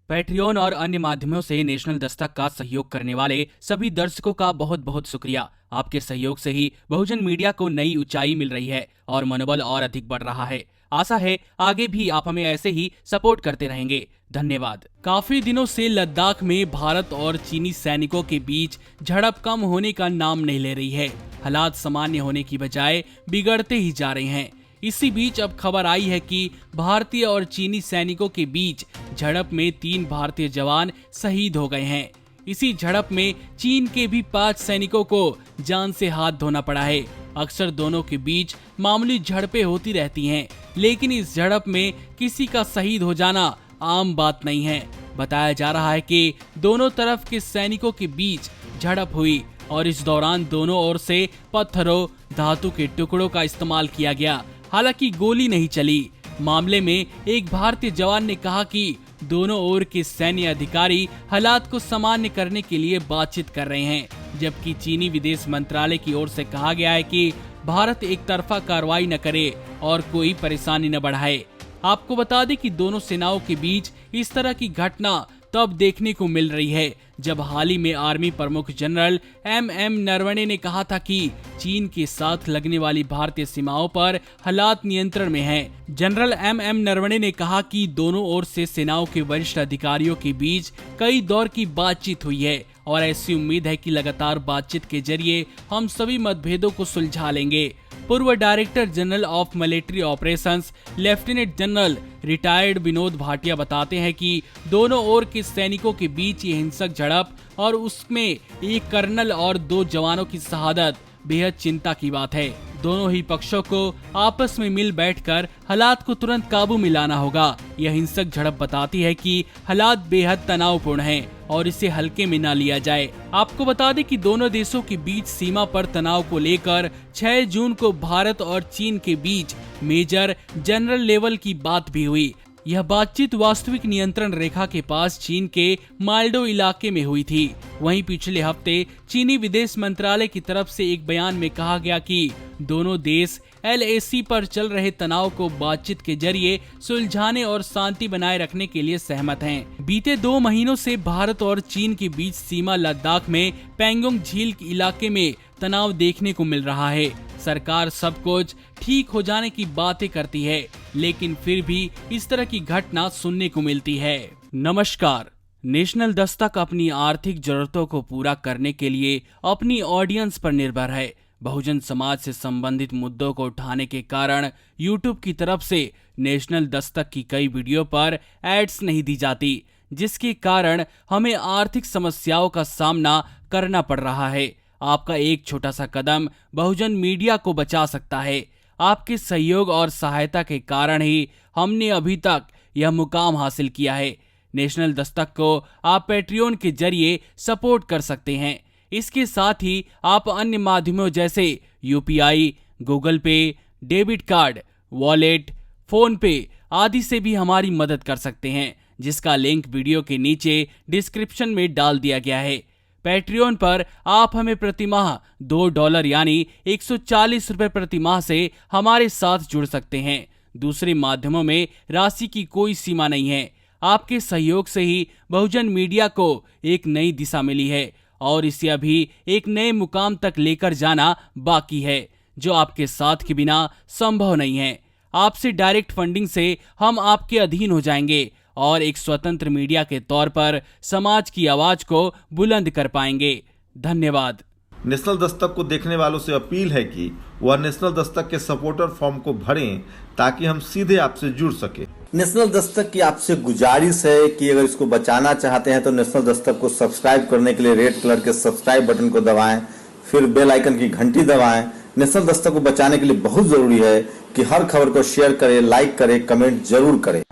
Patreon और अन्य माध्यमों से नेशनल दस्तक का सहयोग करने वाले सभी दर्शकों का बहुत बहुत शुक्रिया। आपके सहयोग से ही बहुजन मीडिया को नई ऊंचाई मिल रही है और मनोबल और अधिक बढ़ रहा है। आशा है आगे भी आप हमें ऐसे ही सपोर्ट करते रहेंगे। धन्यवाद। काफी दिनों से लद्दाख में भारत और चीनी सैनिकों के बीच झड़प कम होने का नाम नहीं ले रही है। हालात सामान्य होने की बजाय बिगड़ते ही जा रहे हैं। इसी बीच अब खबर आई है कि भारतीय और चीनी सैनिकों के बीच झड़प में 3 भारतीय जवान शहीद हो गए हैं। इसी झड़प में चीन के भी 5 सैनिकों को जान से हाथ धोना पड़ा है। अक्सर दोनों के बीच मामूली झड़पें होती रहती हैं, लेकिन इस झड़प में किसी का शहीद हो जाना आम बात नहीं है। बताया जा रहा है कि दोनों तरफ के सैनिकों के बीच झड़प हुई और इस दौरान दोनों ओर से पत्थरों, धातु के टुकड़ों का इस्तेमाल किया गया। हालांकि गोली नहीं चली। मामले में एक भारतीय जवान ने कहा कि दोनों ओर के सैन्य अधिकारी हालात को सामान्य करने के लिए बातचीत कर रहे हैं, जबकि चीनी विदेश मंत्रालय की ओर से कहा गया है कि भारत एक तरफा कार्रवाई न करे और कोई परेशानी न बढ़ाए। आपको बता दें कि दोनों सेनाओं के बीच इस तरह की घटना तब देखने को मिल रही है जब हाल ही में आर्मी प्रमुख जनरल एम नरवणे ने कहा था कि चीन के साथ लगने वाली भारतीय सीमाओं पर हालात नियंत्रण में हैं। जनरल एम नरवणे ने कहा कि दोनों ओर से सेनाओं के वरिष्ठ अधिकारियों के बीच कई दौर की बातचीत हुई है और ऐसी उम्मीद है कि लगातार बातचीत के जरिए हम सभी मतभेदों को सुलझा लेंगे। पूर्व director general of military operations lieutenant general retired Vinod Bhatia बताते हैं कि दोनों ओर के सैनिकों के बीच ये हिंसक झड़प और उसमें एक कर्नल और 2 जवानों की शहादत बेहद चिंता की बात है। दोनों ही पक्षों को आपस में मिल बैठकर हालात को तुरंत काबू में लाना होगा। यह हिंसक झड़प बताती है कि हालात बेहद तनावपूर्ण हैं और इसे हल्के में न लिया जाए। आपको बता दें कि दोनों देशों के बीच सीमा पर तनाव को लेकर 6 जून को भारत और चीन के बीच मेजर जनरल लेवल की बात भी हुई। यह बातचीत वास्तविक नियंत्रण रेखा के पास चीन के मालडो इलाके में हुई थी। वहीं पिछले हफ्ते चीनी विदेश मंत्रालय की तरफ से एक बयान में कहा गया कि दोनों देश LAC पर चल रहे तनाव को बातचीत के जरिए सुलझाने और शांति बनाए रखने के लिए सहमत हैं। बीते 2 महीनों से भारत और चीन के बीच सीमा लद्दाख में पैंगोंग झील के इलाके में तनाव देखने को मिल रहा है। सरकार सब कुछ ठीक हो जाने की बातें करती है, लेकिन फिर भी इस तरह की घटना सुनने को मिलती है। नमस्कार। नेशनल दस्तक अपनी आर्थिक जरूरतों को पूरा करने के लिए अपनी ऑडियंस पर निर्भर है। बहुजन समाज से संबंधित मुद्दों को उठाने के कारण YouTube की तरफ से नेशनल दस्तक की कई वीडियो पर एड्स नहीं दी जाती, जिसके कारण हमें आर्थिक समस्याओं का सामना करना पड़ रहा है। आपका एक छोटा सा कदम बहुजन मीडिया को बचा सकता है। आपके सहयोग और सहायता के कारण ही हमने अभी तक यह मुकाम हासिल किया है। नेशनल दस्तक को आप पैट्रियन के जरिए सपोर्ट कर सकते हैं। इसके साथ ही आप अन्य माध्यमों जैसे UPI, गूगल पे, डेबिट कार्ड, वॉलेट, फोन पे आदि से भी हमारी मदद कर सकते हैं, जिसका लिंक वीडियो के नीचे डिस्क्रिप्शन में डाल दिया गया है। पैट्रियन पर आप हमें प्रतिमाह $2 यानी 140 रुपए प्रतिमाह से हमारे साथ जुड़ सकते हैं। दूसरे माध्यमों में राशि की कोई सीमा नहीं है। आपके सहयोग से ही बहुजन मीडिया को एक नई दिशा मिली है और इसे अभी एक नए मुकाम तक लेकर जाना बाकी है, जो आपके साथ के बिना संभव नहीं है। आपसे डायरेक्ट फंडिंग से हम आपके अधीन हो जाएंगे और एक स्वतंत्र मीडिया के तौर पर समाज की आवाज को बुलंद कर पाएंगे। धन्यवाद। नेशनल दस्तक को देखने वालों से अपील है कि वह नेशनल दस्तक के सपोर्टर फॉर्म को भरें ताकि हम सीधे आपसे जुड़ सके। नेशनल दस्तक की आपसे गुजारिश है कि अगर इसको बचाना चाहते हैं तो नेशनल दस्तक को सब्सक्राइब करने के लिए रेड कलर के सब्सक्राइब बटन को दबाएं, फिर बेल आइकन की घंटी दबाएं। नेशनल दस्तक को बचाने के लिए बहुत जरूरी है कि हर खबर को शेयर करें, लाइक करें, कमेंट जरूर करें।